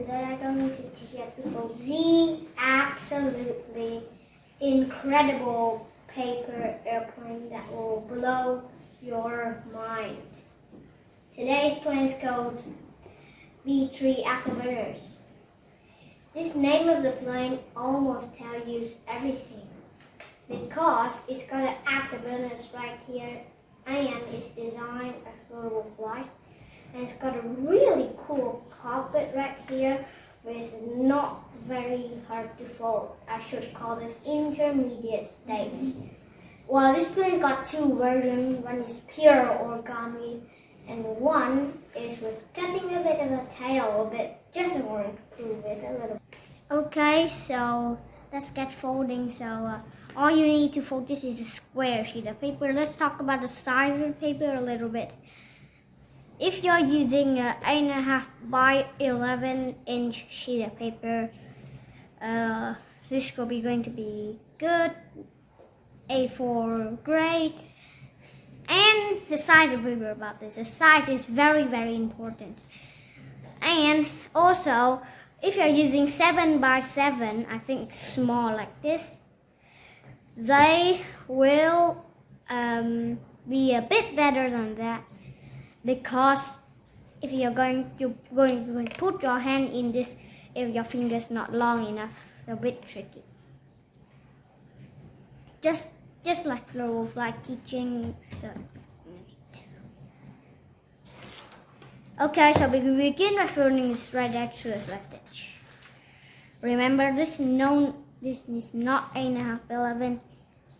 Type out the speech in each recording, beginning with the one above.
Today I'm going to teach you to fold the absolutely incredible paper airplane that will blow your mind. Today's plane is called V3 Afterburners. This name of the plane almost tells you everything because it's got an afterburners right here and it's designed a floatable flight. And it's got a really cool cockpit right here, but it's not very hard to fold. I should call this intermediate states. Well, this plane's got two versions. One is pure origami, and one is with cutting a bit of a tail a bit, just to improve it a little. Okay, so let's get folding. So all you need to fold this is a square sheet of paper. Let's talk about the size of the paper a little bit. If you're using an 8.5 by 11 inch sheet of paper, this will be going to be good. A4 great. And the size of paper about this. The size is very, very important. And also, if you're using 7 by 7, I think small like this, they will be a bit better than that. Because if you're going to put your hand in this, if your finger's not long enough, it's a bit tricky. Just like flow flight teaching. So, okay, so we begin by folding this right edge to the left edge. Remember, this is not 8.5 by 11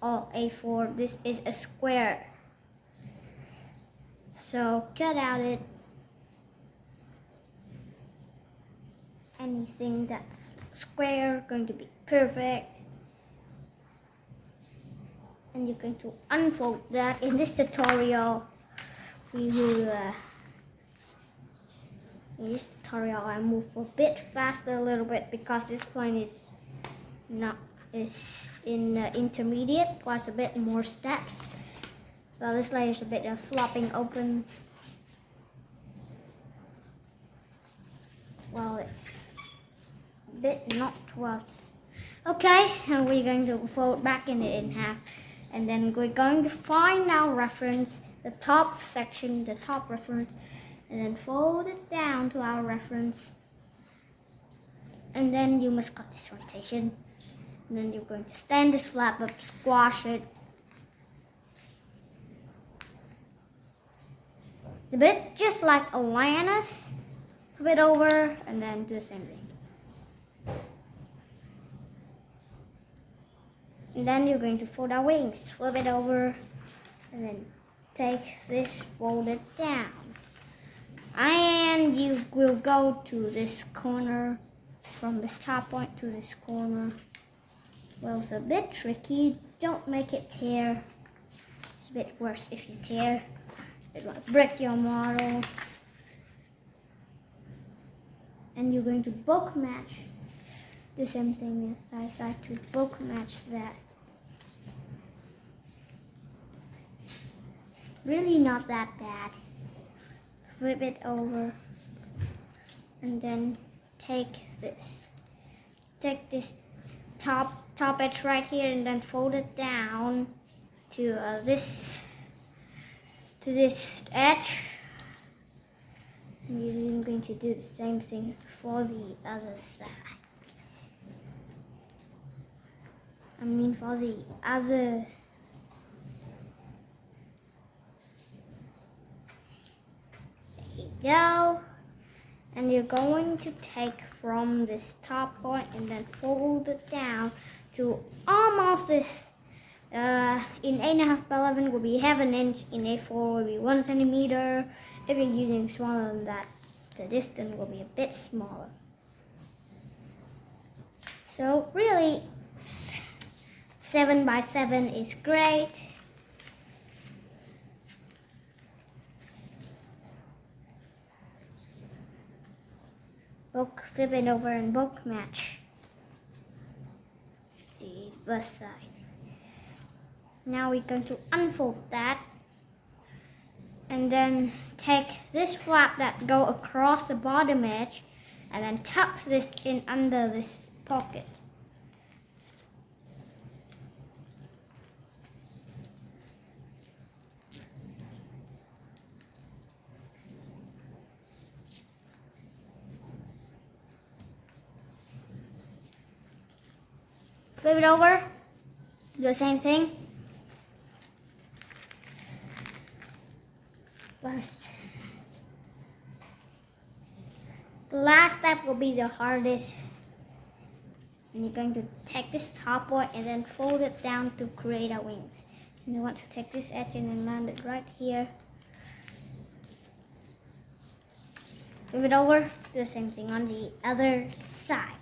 or A4. This is a square. So cut out anything that's square, going to be perfect. And you're going to unfold that. In this tutorial, we will, in this tutorial I move a bit faster a little bit because this plane is in intermediate, plus a bit more steps. So this layer is a bit of flopping open. Well, it's a bit not well. Okay, and we're going to fold back in half. And then we're going to find our reference, the top section, the top reference, and then fold it down to our reference. And then you must cut this rotation. And then you're going to stand this flap up, squash it. A bit just like Atlantis, flip it over and then do the same thing. And then you're going to fold our wings, flip it over and then take this, fold it down. And you will go to this corner, from this top point to this corner. Well, it's a bit tricky, don't make it tear. It's a bit worse if you tear. It will break your model. And you're going to book match the same thing as I to book match that. Really not that bad. Flip it over and then take this top edge right here and then fold it down to this edge, and you're going to do the same thing for the other side. For the other. There you go. And you're going to take from this top point and then fold it down to almost this. In 8.5 by 11 will be half an inch, in A4 will be 1 centimeter. If you're using smaller than that, the distance will be a bit smaller. So really, 7 by 7 is great. Flip it over and book match the left side. Now we're going to unfold that and then take this flap that go across the bottom edge and then tuck this in under this pocket. Flip it over, do the same thing. But the last step will be the hardest. And you're going to take this top part and then fold it down to create our wings. And you want to take this edge and then land it right here. Flip it over, do the same thing on the other side.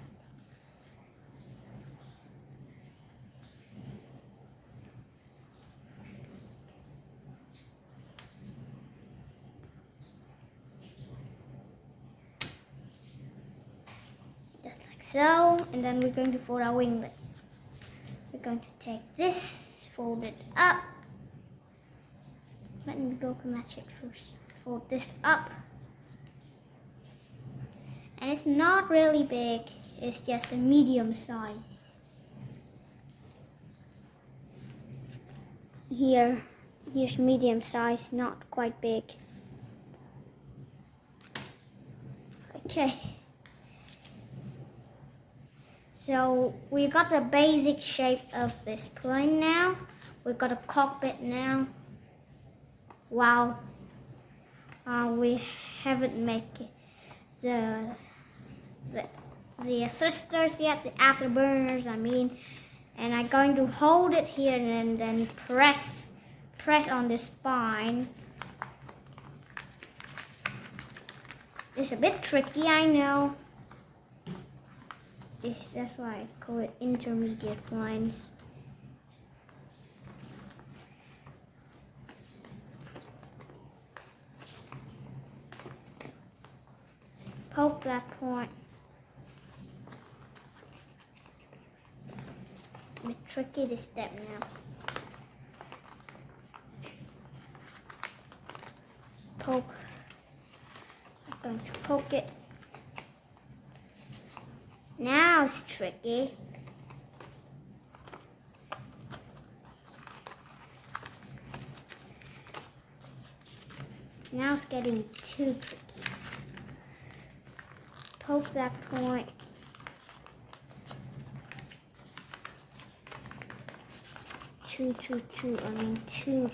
So, and then we're going to fold our winglet. We're going to take this, fold it up. Let me go to match it first. Fold this up. And it's not really big, it's just a medium size. Here's medium size, not quite big. Okay. So we got the basic shape of this plane now. We got a cockpit now. Wow. We haven't made the thrusters yet, the afterburners I mean. And I'm going to hold it here and then press on the spine. It's a bit tricky, I know. That's why I call it intermediate lines. Poke that point. A bit tricky this step now. Poke. I'm going to poke it. Now it's tricky. Now it's getting too tricky. Poke that point. Too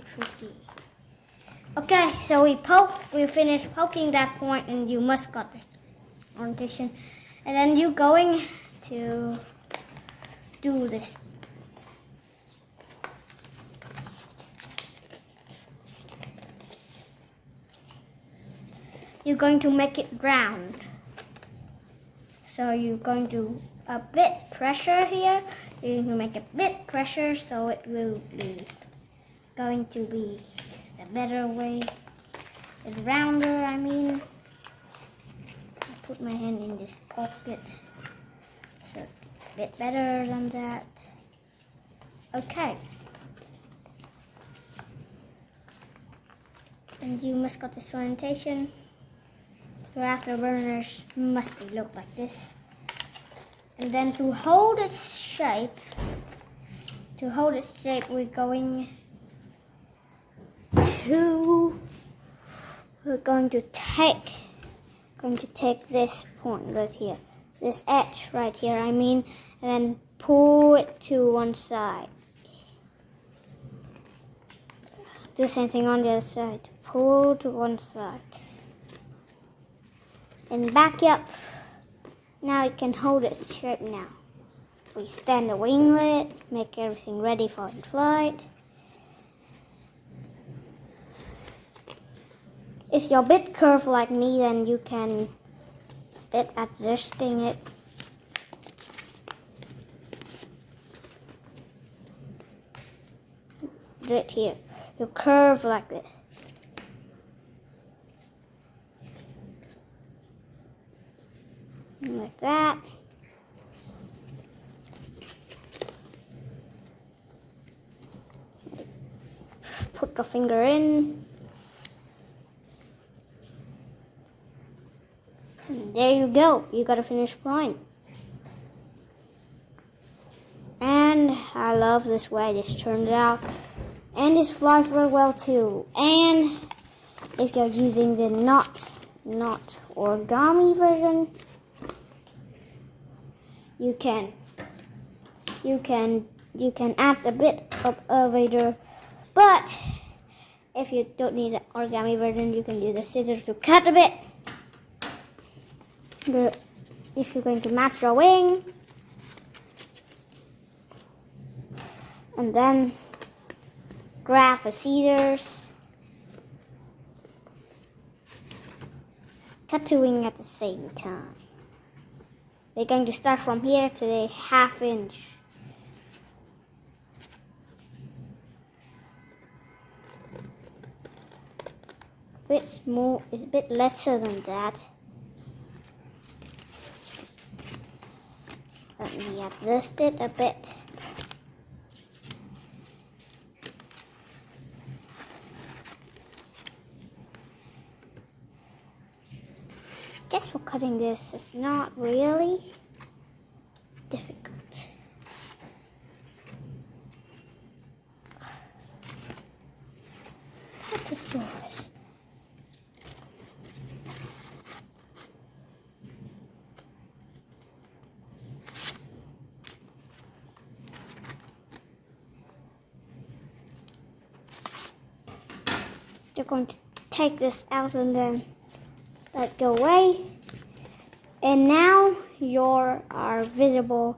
tricky. Okay, so we finished poking that point and you must got this orientation. And then you're going to do this. You're going to make it round. So you're going to a bit pressure here. You're going to make a bit pressure so it will be going to be the better way. It's rounder, I mean. Put my hand in this pocket, so a bit better than that. Okay. And you must got this orientation. Your afterburners must look like this. And then to hold its shape, we're going to take this point right here, this edge right here, I mean, and then pull it to one side. Do the same thing on the other side. Pull to one side. And back up. Now it can hold its shape now. We stand the winglet, make everything ready for flight. If you're a bit curved like me, then you can bit adjusting it. Do it here. You curve like this. Like that. Put the finger in. And there you go. You got a finished line. And I love this way this turned out. And this flies very well too. And if you're using the not origami version, you can add a bit of elevator, but if you don't need an origami version, you can use the scissors to cut a bit. If you're going to match your wing, and then grab the scissors, cut the wing at the same time. We're going to start from here to the 1/2 inch. Bit small, it's a bit lesser than that. Let me adjust it a bit. Guess for cutting this is not really difficult. Patasaurus. You're going to take this out and then let go away. And now your afterburner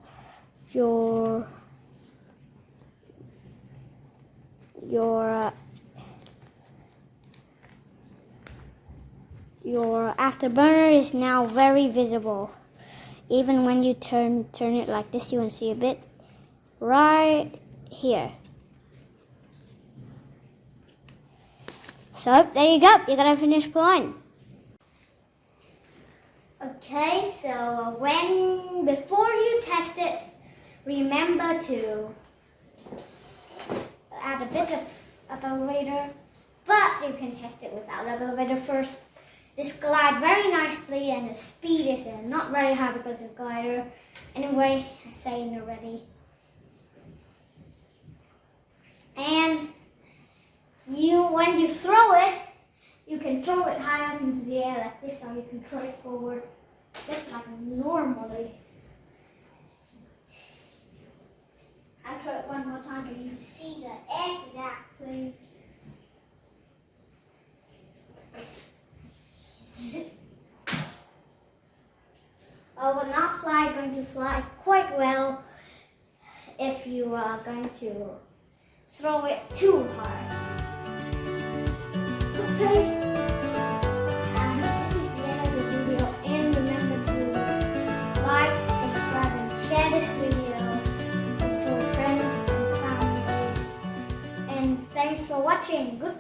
is now very visible. Even when you turn it like this, you can see a bit right here. So there you go. You got a finished line. Okay, so before you test it, remember to add a bit of elevator, but you can test it without elevator first. This glides very nicely, and the speed is not very high because of glider. Anyway, I say it already. And when you throw it, you can throw it high up into the air like this, or you can throw it forward just like normally. I'll try it one more time so you can see the exact thing. Oh, but not fly, going to fly quite well if you are going to throw it too hard. Okay. This is the end of the video, and remember to like, subscribe, and share this video with your friends and family. And thanks for watching. Goodbye.